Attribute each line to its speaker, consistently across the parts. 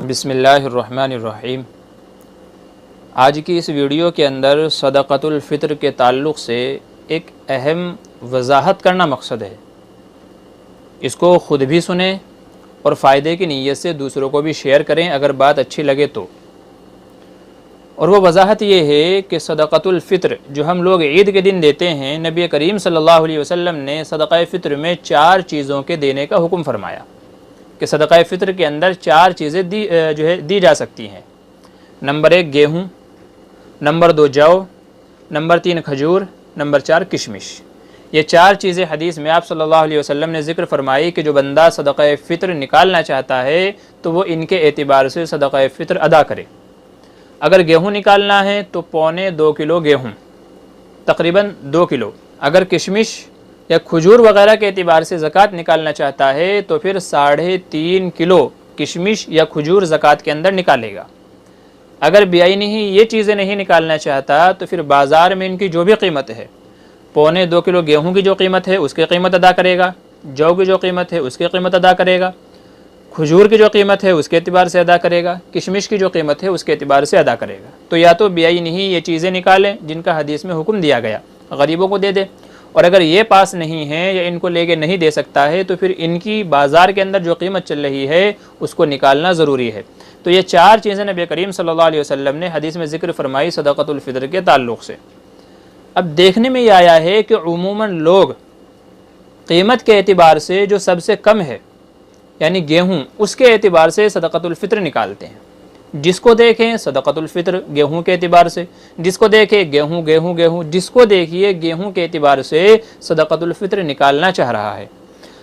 Speaker 1: बिस्मिल्लाहिर्रहमानिर्रहीम। आज की इस वीडियो के अंदर सदक़तुल फ़ित्र के ताल्लुक़ से एक अहम वजाहत करना मकसद है। इसको ख़ुद भी सुने और फ़ायदे की नीयत से दूसरों को भी शेयर करें अगर बात अच्छी लगे तो। और वो वजाहत ये है कि सदक़तुल फ़ित्र जो हम लोग ईद के दिन देते हैं, नबी करीम सल्लल्लाहु अलैहि वसल्लम ने सदक़ाए फ़ित्र में 4 चीज़ों के देने का हुक्म फरमाया कि सदक़ाए फ़ित्र के अंदर 4 चीज़ें दी जा सकती हैं। नंबर 1 गेहूँ, नंबर 2 जौ, नंबर 3 खजूर, नंबर 4 किशमिश। ये 4 चीज़ें हदीस में आप सल्लल्लाहु अलैहि वसल्लम ने ज़िक्र फरमाई कि जो बंदा सदक़ाए फ़ित्र निकालना चाहता है तो वो इनके एतिबार से सदक़ाए फ़ित्र अदा करे। अगर गेहूँ निकालना है तो 1.25 किलो गेहूँ, तकरीबन 2 किलो। अगर किशमिश या खजूर वगैरह के एतिबार से ज़कात निकालना चाहता है तो फिर 3.5 किलो किशमिश या खजूर ज़कात के अंदर निकालेगा। अगर बेआईनी ही ये चीज़ें नहीं निकालना चाहता तो फिर बाज़ार में इनकी जो भी कीमत है, 1.25 किलो गेहूं की जो कीमत है उसकी कीमत अदा करेगा, जौ की जो कीमत है उसकी कीमत अदा करेगा, खजूर की जो कीमत है उसके एतिबार से अदा करेगा, किशमिश की जो कीमत है उसके एतिबार से अदा करेगा। तो या तो बेआईनी ही ये चीज़ें निकालें जिनका हदीस में हुक्म दिया गया, गरीबों को दे दे, और अगर ये पास नहीं है या इनको लेके नहीं दे सकता है तो फिर इनकी बाज़ार के अंदर जो कीमत चल रही है उसको निकालना ज़रूरी है। तो ये 4 चीज़ें नबी करीम सल्लल्लाहु अलैहि वसल्लम ने हदीस में ज़िक्र फरमाई सदक़तुल फ़ित्र के ताल्लुक़ से। अब देखने में ये आया है कि उमूमन लोग कीमत के एतिबार से जो सबसे कम है यानी गेहूँ, उसके एतिबार से सदक़तुल फ़ित्र निकालते हैं। जिसको देखें सदक़तुल फ़ित्र गेहूँ के एतिबार से, जिसको देखें गेहूँ गेहूँ गेहूँ, जिसको देखिए गेहूँ के एतिबार से सदक़तुल फ़ित्र निकालना चाह रहा है।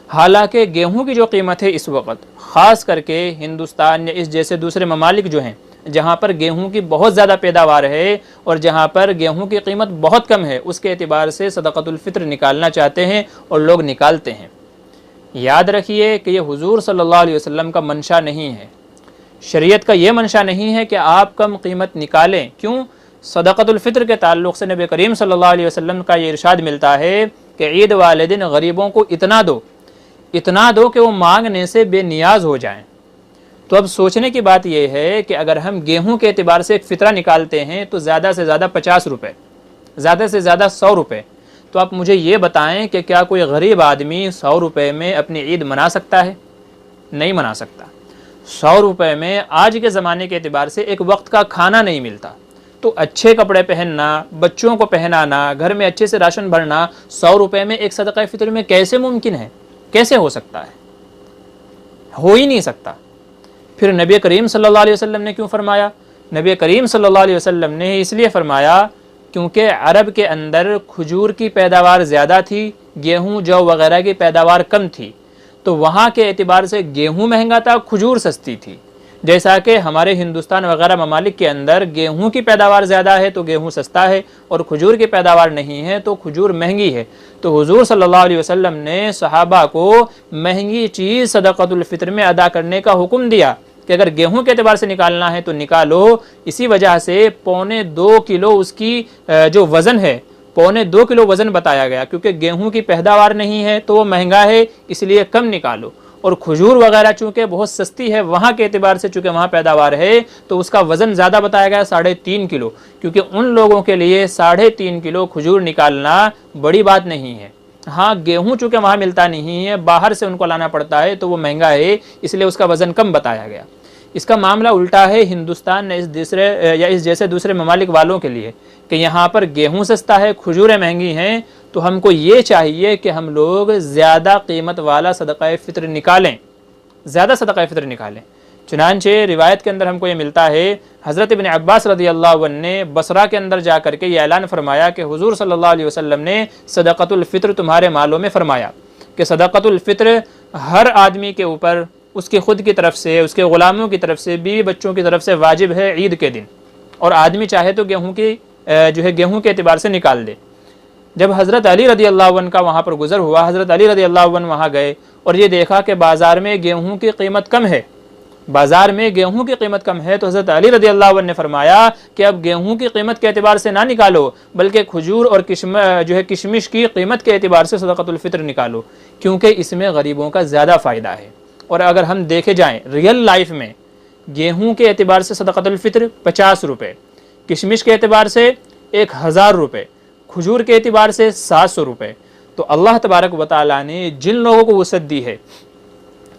Speaker 1: हालांकि गेहूँ की जो कीमत है इस वक्त ख़ास करके हिंदुस्तान या इस जैसे दूसरे ममालिक जो हैं जहाँ पर गेहूँ की बहुत ज़्यादा पैदावार है और जहाँ पर गेहूँ की कीमत बहुत कम है, उसके एतिबार से सदक़तुल फ़ित्र निकालना चाहते हैं और लोग निकालते हैं। याद रखिए कि ये हुज़ूर सल्लल्लाहु अलैहि वसल्लम का मंशा नहीं है, शरीयत का ये मंशा नहीं है कि आप कम कीमत निकालें। क्यों? सदक़तुल फ़ित्र के ताल्लुक़ से नबी करीम सल्लल्लाहु अलैहि वसल्लम का ये इरशाद मिलता है कि ईद वाले दिन गरीबों को इतना दो कि वो मांगने से बेनियाज हो जाएं। तो अब सोचने की बात यह है कि अगर हम गेहूं के एतिबार से एक फ़ितरा निकालते हैं तो ज़्यादा से ज़्यादा 50 रुपये, ज़्यादा से ज़्यादा 100 रुपये। तो आप मुझे ये बताएं कि क्या कोई गरीब आदमी 100 रुपये में अपनी ईद मना सकता है? नहीं मना सकता। 100 रुपये में आज के ज़माने के एतिबार से एक वक्त का खाना नहीं मिलता, तो अच्छे कपड़े पहनना, बच्चों को पहनाना, घर में अच्छे से राशन भरना 100 रुपये में एक सदक़ाए फ़ित्र में कैसे मुमकिन है? कैसे हो सकता है? हो ही नहीं सकता। फिर नबी करीम सल्लल्लाहु अलैहि वसल्लम ने क्यों फरमाया? नबी करीम सल्लल्लाहु अलैहि वसल्लम ने इसलिए फरमाया क्योंकि अरब के अंदर खजूर की पैदावार ज़्यादा थी, गेहूँ जौ वगैरह की पैदावार कम थी, तो वहाँ के एतिबार से गेहूँ महंगा था, खजूर सस्ती थी। जैसा कि हमारे हिंदुस्तान वगैरह ममालिक के अंदर गेहूं की पैदावार ज़्यादा है तो गेहूं सस्ता है और खजूर की पैदावार नहीं है तो खजूर महंगी है। तो हुजूर सल्लल्लाहु अलैहि वसल्लम ने सहाबा को महंगी चीज़ सदक़तुल फ़ित्र में अदा करने का हुक्म दिया कि अगर गेहूं के एतबार से निकालना है तो निकालो। इसी वजह से 1.25 किलो उसकी जो वज़न है, 1.25 किलो वज़न बताया गया, क्योंकि गेहूं की पैदावार नहीं है तो वो महंगा है, इसलिए कम निकालो। और खजूर वगैरह चूँकि बहुत सस्ती है वहाँ के एतबार से, चूँकि वहाँ पैदावार है तो उसका वज़न ज़्यादा बताया गया 3.5 किलो, क्योंकि उन लोगों के लिए 3.5 किलो खजूर निकालना बड़ी बात नहीं है। हाँ, गेहूँ चूँकि वहाँ मिलता नहीं है, बाहर से उनको लाना पड़ता है तो वो महंगा है, इसलिए उसका वज़न कम बताया गया। इसका मामला उल्टा है हिंदुस्तान इस जैसे दूसरे ममालिक वालों के लिए कि यहाँ पर गेहूँ सस्ता है, खजूरें महंगी हैं, तो हमको ये चाहिए कि हम लोग ज़्यादा कीमत वाला सदक़ाए फ़ित्र निकालें, ज़्यादा सदक़ाए फ़ित्र निकालें। चुनांचे रिवायत के अंदर हमको ये मिलता है, हज़रत इब्न अब्बास रज़ियल्लाहु अन्हु ने बसरा के अंदर जा करके ये ऐलान फरमाया कि हुज़ूर सल्लल्लाहु अलैहि वसल्लम ने सदक़तुल फ़ित्र तुम्हारे मालों में फरमाया कि सदक़तुल फ़ित्र हर आदमी के ऊपर उसकी ख़ुद की तरफ से, उसके ग़ुलामों की तरफ से, बीवी बच्चों की तरफ से वाजिब है ईद के दिन, और आदमी चाहे तो गेहूँ के एतबार से निकाल दे। जब हज़रत अली रज़ियल्लाहु अन्हु का वहाँ पर गुज़र हुआ, हज़रत अली रज़ियल्लाहु अन्हु वहाँ गए और ये देखा कि बाज़ार में गेहूँ की कीमत कम है बाज़ार में गेहूं की कीमत कम है तो हज़रत अली रज़ी अल्लाह अन्हु ने फरमाया कि अब गेहूं की कीमत के एतबार से ना निकालो, बल्कि खजूर और किशमिश की कीमत के एतबार से सदक़तुल फ़ित्र निकालो, क्योंकि इसमें गरीबों का ज़्यादा फ़ायदा है। और अगर हम देखे जाएँ रियल लाइफ में, गेहूँ के एतबार से सदक़तुल फ़ित्र 50 रुपये, किशमिश के एतबार से 1000 रुपये, खजूर के एतबार से 700 रुपये। तो अल्लाह तबारक व तआला ने जिन लोगों को वसअत दी है,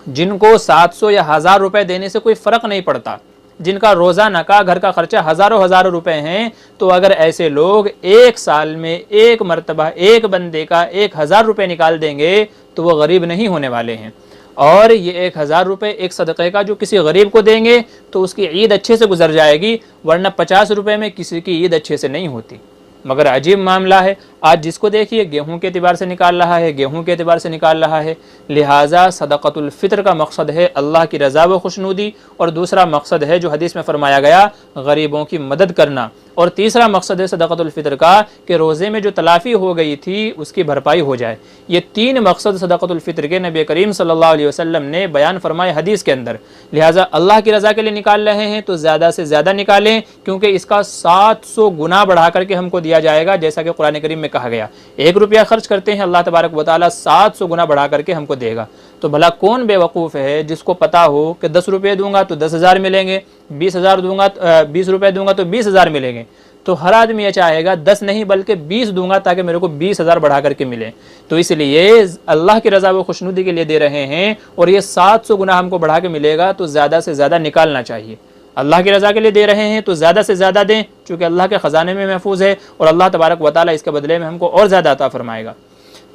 Speaker 1: जिनको 700 या 1000 रुपये देने से कोई फ़र्क नहीं पड़ता, जिनका रोज़ाना का घर का खर्चा हज़ारों रुपए हैं, तो अगर ऐसे लोग एक साल में एक मरतबा एक बंदे का 1000 रुपये निकाल देंगे तो वो गरीब नहीं होने वाले हैं। और ये 1000 रुपये एक सदक़े का जो किसी गरीब को देंगे तो उसकी ईद अच्छे से गुजर जाएगी, वरना 50 रुपये में किसी की ईद अच्छे से नहीं होती। मगर अजीब मामला है, आज जिसको देखिए गेहूं के एतबार से निकाल रहा है, गेहूं के एतबार से निकाल रहा है। लिहाजा सदक़तुल फ़ित्र का मकसद है अल्लाह की रज़ा व खुशनुदी, और दूसरा मकसद है जो हदीस में फरमाया गया गरीबों की मदद करना, और तीसरा मकसद है सदक़तुल फ़ित्र का कि रोज़े में जो तलाफ़ी हो गई थी उसकी भरपाई हो जाए। ये तीन मकसद सदक़तुल फ़ित्र के नबी करीम सल्लल्लाहु अलैहि वसल्लम ने बयान फरमाए हदीस के अंदर। लिहाजा अल्लाह की रज़ा के लिए निकाल रहे हैं तो ज़्यादा से ज़्यादा निकालें, क्योंकि इसका 700 गुना बढ़ा करके हमको दिया जाएगा, जैसा कि कुरान करीम में कहा गया। 1 रुपया खर्च करते हैं, अल्लाह तबारक व तआला 700 गुना बढ़ा करके हमको देगा। तो भला कौन बेवकूफ़ है जिसको पता हो कि 10 रुपये दूंगा तो 10,000 मिलेंगे, 20,000 दूंगा 20 रुपये दूंगा तो 20,000 मिलेंगे। तो हर आदमी ये चाहेगा 10 नहीं बल्कि 20 दूंगा ताकि मेरे को 20,000 बढ़ा करके मिले। तो इसलिए अल्लाह की रज़ा व खुशनुदी के लिए दे रहे हैं, और ये 700 गुना हमको बढ़ा के मिलेगा, तो ज़्यादा से ज़्यादा निकालना चाहिए। अल्लाह की रज़ा के लिए दे रहे हैं तो ज़्यादा से ज़्यादा दें, चूँकि अल्लाह के ख़जाने में महफूज है, और अल्लाह तबारक व तआला इसके बदले में हमको और ज़्यादा अता फरमाएगा।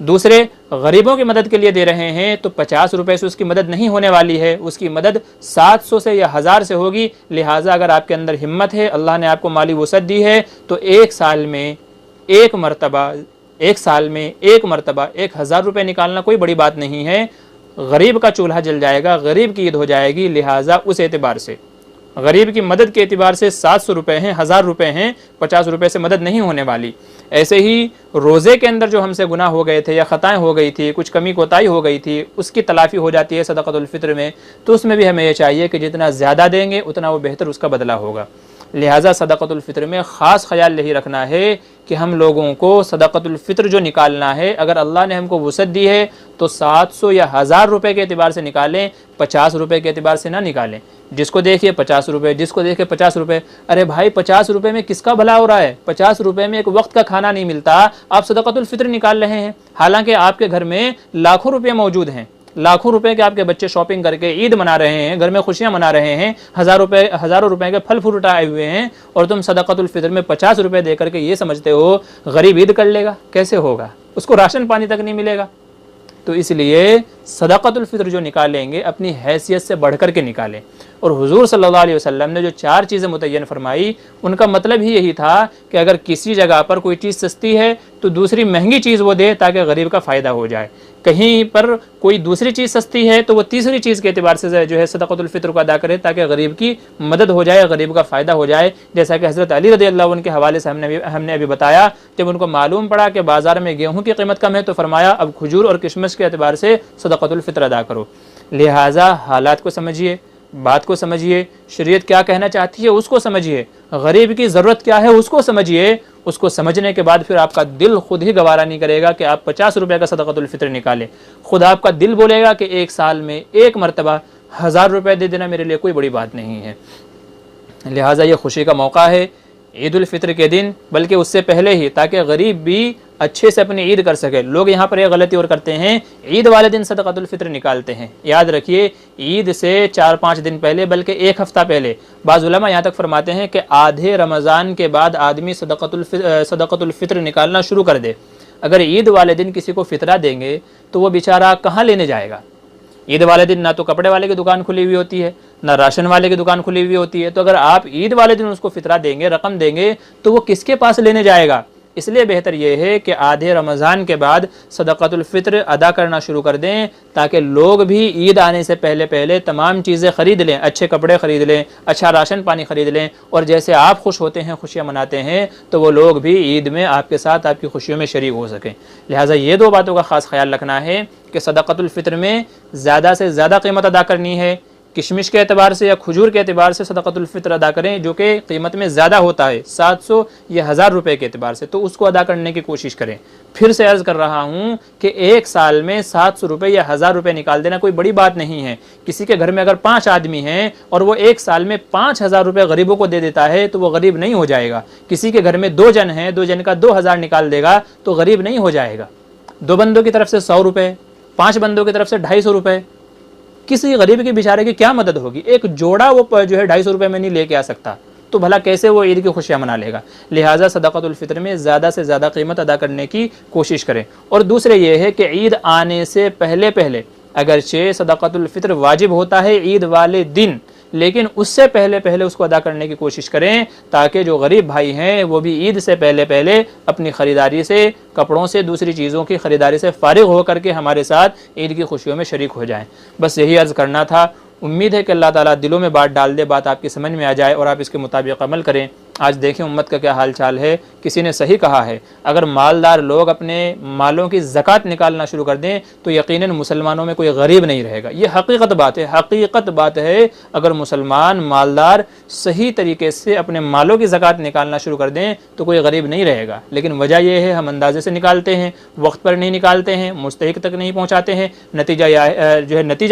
Speaker 1: दूसरे, गरीबों की मदद के लिए दे रहे हैं तो 50 रुपये से उसकी मदद नहीं होने वाली है, उसकी मदद 700 से या 1000 से होगी। लिहाजा अगर आपके अंदर हिम्मत है, अल्लाह ने आपको माली वसअत दी है, तो एक साल में एक मरतबा 1000 रुपये निकालना कोई बड़ी बात नहीं है। गरीब का चूल्हा जल जाएगा, गरीब की ईद हो जाएगी। लिहाजा उस एतबार से गरीब की मदद के एतबार से 700 रुपये हैं, 1000 रुपये हैं, 50 रुपये से मदद नहीं होने वाली। ऐसे ही रोज़े के अंदर जो हमसे गुनाह हो गए थे या ख़ताएँ हो गई थी, कुछ कमी कोताही हो गई थी, उसकी तलाफ़ी हो जाती है सदक़तुल फ़ित्र में। तो उसमें भी हमें यह चाहिए कि जितना ज़्यादा देंगे उतना वो बेहतर उसका बदला होगा। लिहाजा सदक़तुल फ़ित्र में ख़ास ख्याल यही रखना है कि हम लोगों को सदक़तुल फ़ित्र जो निकालना है, अगर अल्लाह ने हमको वसअत दी है तो 700 या 1000 रुपये के एतबार से निकालें, 50 रुपये के एतबार से ना निकालें। जिसको देखिए 50 रुपये, जिसको देखिए 50 रुपये। अरे भाई 50 रुपये में किसका भला हो रहा है? 50 रुपये में एक वक्त का खाना नहीं मिलता, आप सदक़तुल फ़ित्र निकाल रहे हैं। हालांकि आपके घर में लाखों रुपये मौजूद हैं, लाखों रुपए के आपके बच्चे शॉपिंग करके ईद मना रहे हैं, घर में खुशियां मना रहे हैं, हज़ारों रुपए के फल फ्रूट आए हुए हैं, और तुम सदक़तुल फ़ित्र में 50 रुपये दे करके ये समझते हो गरीब ईद कर लेगा। कैसे होगा? उसको राशन पानी तक नहीं मिलेगा। तो इसलिए सदक़तुल फ़ित्र जो निकालेंगे अपनी हैसियत से बढ़ कर के निकालें। और हुज़ूर सल्लल्लाहु अलैहि वसल्लम ने जो 4 चीज़ें मुतय्यन फरमाई, उनका मतलब ही यही था कि अगर किसी जगह पर कोई चीज़ सस्ती है तो दूसरी महंगी चीज़ वो दे ताकि गरीब का फ़ायदा हो जाए। कहीं पर कोई दूसरी चीज़ सस्ती है तो वो तीसरी चीज़ के एतबार से जो है सदक़तुल फ़ित्र को अदा करे ताकि गरीब की मदद हो जाए, गरीब का फ़ायदा हो जाए। जैसा कि हज़रत अली रज़ियल्लाहु अन्हु के हवाले से हमने अभी बताया, जब उनको मालूम पड़ा कि बाज़ार में गेहूँ की कीमत कम है तो फरमाया अब खजूर और किशमिश के एतबार से सदक़तुल फ़ित्र अदा करो। लिहाजा हालात को समझिए, बात को समझिए, शरीयत क्या कहना चाहती है उसको समझिए, गरीब की ज़रूरत क्या है उसको समझिए। उसको समझने के बाद फिर आपका दिल खुद ही गवारा नहीं करेगा कि आप 50 रुपये का सदक़तुल फ़ित्र निकालें। खुद आपका दिल बोलेगा कि एक साल में एक मरतबा 1000 रुपये दे देना मेरे लिए कोई बड़ी बात नहीं है। लिहाजा ये खुशी का मौका है ईद उल फ़ित्र के दिन, बल्कि उससे पहले ही, ताकि गरीब भी अच्छे से अपनी ईद कर सके। लोग यहाँ पर एक गलती और करते हैं, ईद वाले दिन सदक़तुल फ़ित्र निकालते हैं। याद रखिए, ईद से 4-5 दिन पहले बल्कि 1 हफ़्ता पहले, बाज़ उलमा यहाँ तक फरमाते हैं कि आधे रमज़ान के बाद आदमी सदक़तुल फ़ित्र निकालना शुरू कर दे। अगर ईद वाले दिन किसी को फ़ितरा देंगे तो वो बेचारा कहाँ लेने जाएगा? ईद वाले दिन ना तो कपड़े वाले की दुकान खुली हुई होती है, ना राशन वाले की दुकान खुली हुई होती है। तो अगर आप ईद वाले दिन उसको फ़ितरा देंगे, रकम देंगे, तो वो किसके पास लेने जाएगा? इसलिए बेहतर यह है कि आधे रमज़ान के बाद सदक़तुल फ़ित्र अदा करना शुरू कर दें, ताकि लोग भी ईद आने से पहले पहले तमाम चीज़ें ख़रीद लें, अच्छे कपड़े ख़रीद लें, अच्छा राशन पानी ख़रीद लें। और जैसे आप खुश होते हैं, खुशियाँ मनाते हैं, तो वो लोग भी ईद में आपके साथ आपकी खुशियों में शरीक हो सकें। लिहाजा ये 2 बातों का ख़ास ख्याल रखना है कि सदक़तुल फ़ित्र में ज़्यादा से ज़्यादा कीमत अदा करनी है, किशमिश के एतबार से या खजूर के एतबार से सदक़तुल फ़ित्र अदा करें, जो कि कीमत में ज़्यादा होता है 700 या 1000 रुपये के एतबार से, तो उसको अदा करने की कोशिश करें। फिर से अर्ज़ कर रहा हूँ कि एक साल में 700 रुपये या 1000 रुपये निकाल देना कोई बड़ी बात नहीं है। किसी के घर में अगर 5 आदमी हैं और वो एक साल में 5000 रुपये गरीबों को दे देता है तो वो गरीब नहीं हो जाएगा। किसी के घर में 2 जन हैं, 2 जन का 2000 निकाल देगा तो गरीब नहीं हो जाएगा। 2 बंदों की तरफ से 100 रुपये, 5 बंदों की तरफ से 250 रुपये, किसी गरीब के बेचारे की क्या मदद होगी। एक जोड़ा वो जो है 250 रुपये में नहीं लेके आ सकता, तो भला कैसे वो ईद की खुशियाँ मना लेगा। लिहाजा सदक़तुल फ़ित्र में ज़्यादा से ज़्यादा कीमत अदा करने की कोशिश करें। और दूसरे ये है कि ईद आने से पहले पहले अगरचे सदक़तुल फ़ित्र वाजिब होता है ईद वाले दिन, लेकिन उससे पहले पहले उसको अदा करने की कोशिश करें, ताकि जो गरीब भाई हैं वो भी ईद से पहले पहले अपनी ख़रीदारी से, कपड़ों से, दूसरी चीज़ों की ख़रीदारी से फ़ारिग हो करके हमारे साथ ईद की खुशियों में शरीक हो जाएं। बस यही अर्ज़ करना था। उम्मीद है कि अल्लाह ताला दिलों में बात डाल दे, बात आपकी समझ में आ जाए और आप इसके मुताबिक अमल करें। आज देखें उम्मत का क्या हाल चाल है। किसी ने सही कहा है, अगर मालदार लोग अपने मालों की ज़कात निकालना शुरू कर दें तो यकीनन मुसलमानों में कोई गरीब नहीं रहेगा। ये हकीकत बात है, हकीकत बात है। अगर मुसलमान मालदार सही तरीके से अपने मालों की ज़कात निकालना शुरू कर दें तो कोई गरीब नहीं रहेगा। लेकिन वजह यह है, हम अंदाजे से निकालते हैं, वक्त पर नहीं निकालते हैं, मुस्तहिक तक नहीं पहुँचाते हैं। नतीजा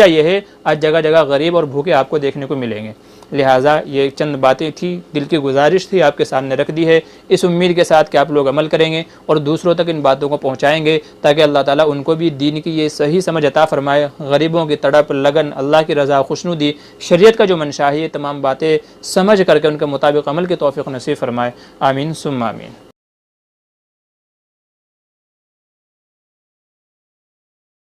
Speaker 1: यह है आज जगह जगह गरीब और भूखे आपको देखने को मिलेंगे। लिहाजा ये चंद बातें थी, दिल की गुजारिश थी, आपके सामने रख दी है, इस उम्मीद के साथ कि आप लोग अमल करेंगे और दूसरों तक इन बातों को पहुँचाएँगे, ताकि अल्लाह ताला उनको भी दीन की ये सही समझ अता फरमाए। गरीबों की तड़प, लगन, अल्लाह की रज़ा, खुशनुदी, शरीयत का जो मंशा है, ये तमाम बातें समझ करके उनके मुताबिक अमल की तौफ़ीक़ नसीब फरमाए। आमीन सुम्मा आमीन।